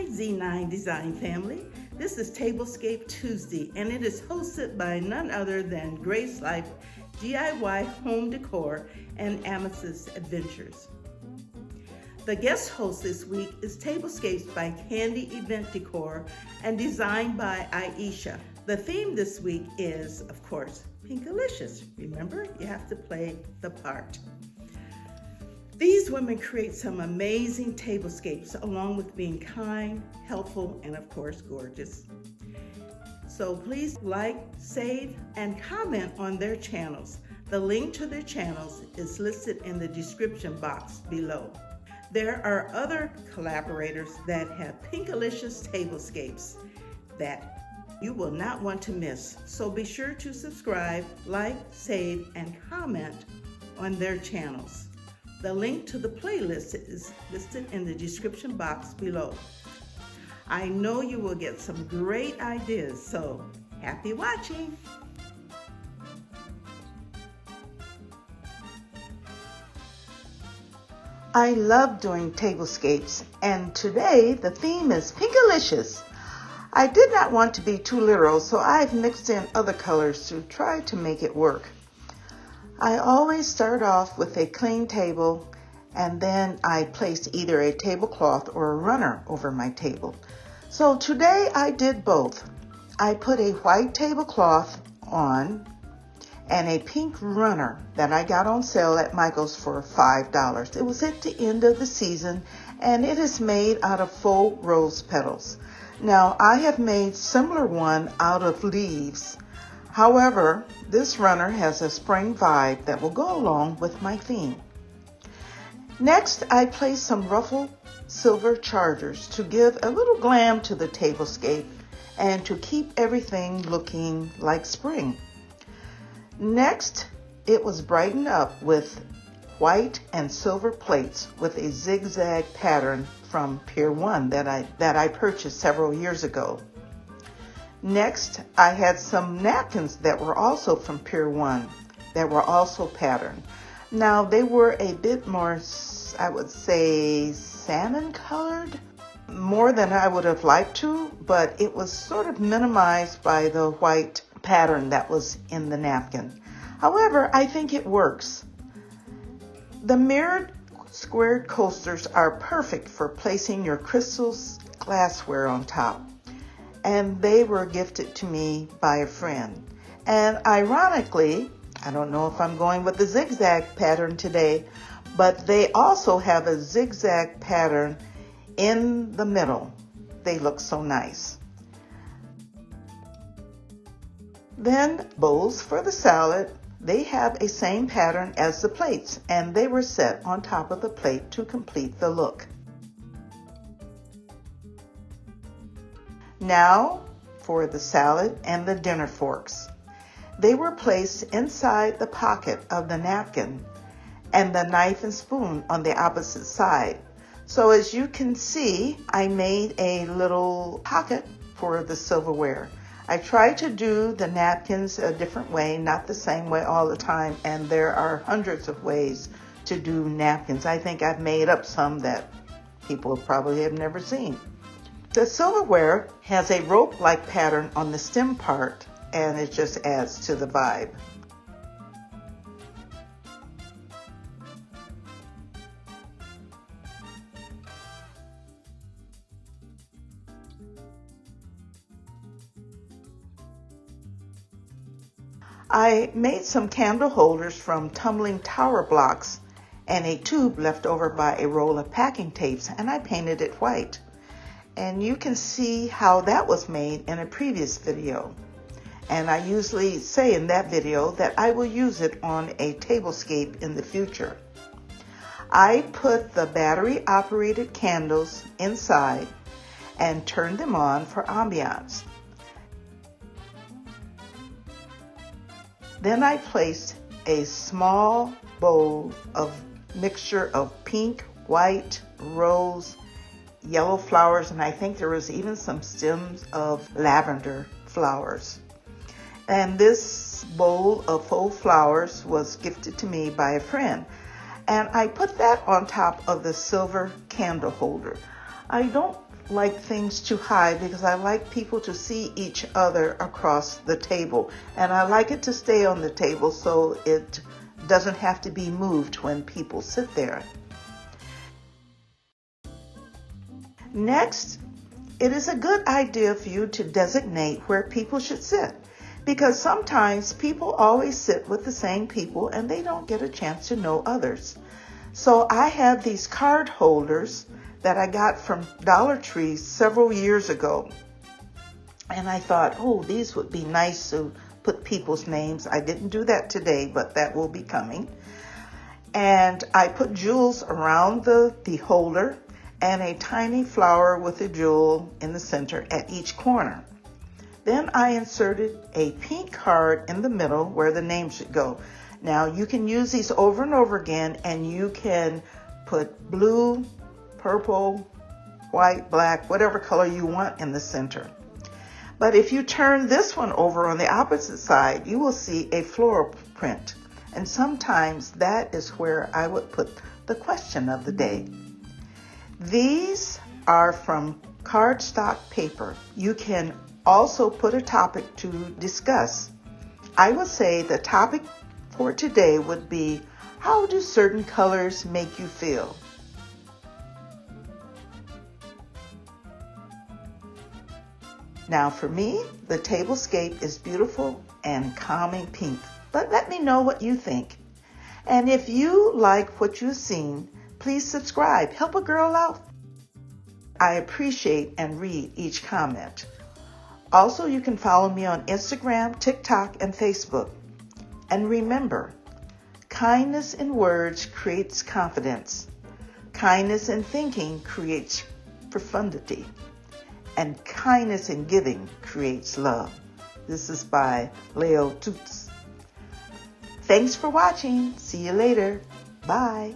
Z9 Design family. This is TABLESCAPE Tuesday, and it is hosted by none other than Grace Life DIY Home Decor and Amethyst Adventures. The guest host this week is Tablescapes by Candy Event Decor and designed by Aisha. The theme this week is, of course, Pinkalicious. Remember, you have to play the part. These women create some amazing tablescapes along with being kind, helpful, and of course, gorgeous. So please like, save, and comment on their channels. The link to their channels is listed in the description box below. There are other collaborators that have Pinkalicious tablescapes that you will not want to miss. So be sure to subscribe, like, save, and comment on their channels. The link to the playlist is listed in the description box below. I know you will get some great ideas, so happy watching! I love doing tablescapes, and today the theme is Pinkalicious. I did not want to be too literal, so I've mixed in other colors to try to make it work. I always start off with a clean table, and then I place either a tablecloth or a runner over my table. So today I did both. I put a white tablecloth on and a pink runner that I got on sale at Michael's for $5. It was at the end of the season, and it is made out of faux rose petals. Now, I have made similar one out of leaves. However, this runner has a spring vibe that will go along with my theme. Next, I placed some ruffled silver chargers to give a little glam to the tablescape and to keep everything looking like spring. Next, it was brightened up with white and silver plates with a zigzag pattern from Pier 1 that I purchased several years ago. Next, I had some napkins that were also from Pier 1 that were also patterned. Now, they were a bit more, I would say, salmon colored, more than I would have liked to, but it was sort of minimized by the white pattern that was in the napkin. However, I think it works. The mirrored squared coasters are perfect for placing your crystals glassware on top, and they were gifted to me by a friend. And ironically, I don't know if I'm going with the zigzag pattern today, but they also have a zigzag pattern in the middle. They look so nice. Then bowls for the salad. They have a same pattern as the plates, and they were set on top of the plate to complete the look. Now for the salad and the dinner forks. They were placed inside the pocket of the napkin and the knife and spoon on the opposite side. So as you can see, I made a little pocket for the silverware. I try to do the napkins a different way, not the same way all the time, and there are hundreds of ways to do napkins. I think I've made up some that people probably have never seen. The silverware has a rope-like pattern on the stem part, and it just adds to the vibe. I made some candle holders from tumbling tower blocks and a tube left over by a roll of packing tapes, and I painted it white. And you can see how that was made in a previous video. And I usually say in that video that I will use it on a tablescape in the future. I put the battery operated candles inside and turned them on for ambiance. Then I placed a small bowl of mixture of pink, white, rose, yellow flowers, and I think there was even some stems of lavender flowers. And this bowl of faux flowers was gifted to me by a friend. And I put that on top of the silver candle holder. I don't like things too high because I like people to see each other across the table. And I like it to stay on the table so it doesn't have to be moved when people sit there. Next, it is a good idea for you to designate where people should sit, because sometimes people always sit with the same people and they don't get a chance to know others. So I have these card holders that I got from Dollar Tree several years ago. And I thought, oh, these would be nice to put people's names. I didn't do that today, but that will be coming. And I put jewels around the holder and a tiny flower with a jewel in the center at each corner. Then I inserted a pink card in the middle where the name should go. Now you can use these over and over again, and you can put blue, purple, white, black, whatever color you want in the center. But if you turn this one over on the opposite side, you will see a floral print. And sometimes that is where I would put the question of the day. These are from cardstock paper. You can also put a topic to discuss. I would say the topic for today would be, how do certain colors make you feel? Now for me, the tablescape is beautiful and calming pink, but let me know what you think. And if you like what you've seen, please subscribe. Help a girl out. I appreciate and read each comment. Also, you can follow me on Instagram, TikTok, and Facebook. And remember, kindness in words creates confidence. Kindness in thinking creates profundity. And kindness in giving creates love. This is by Leo Toots. Thanks for watching. See you later. Bye.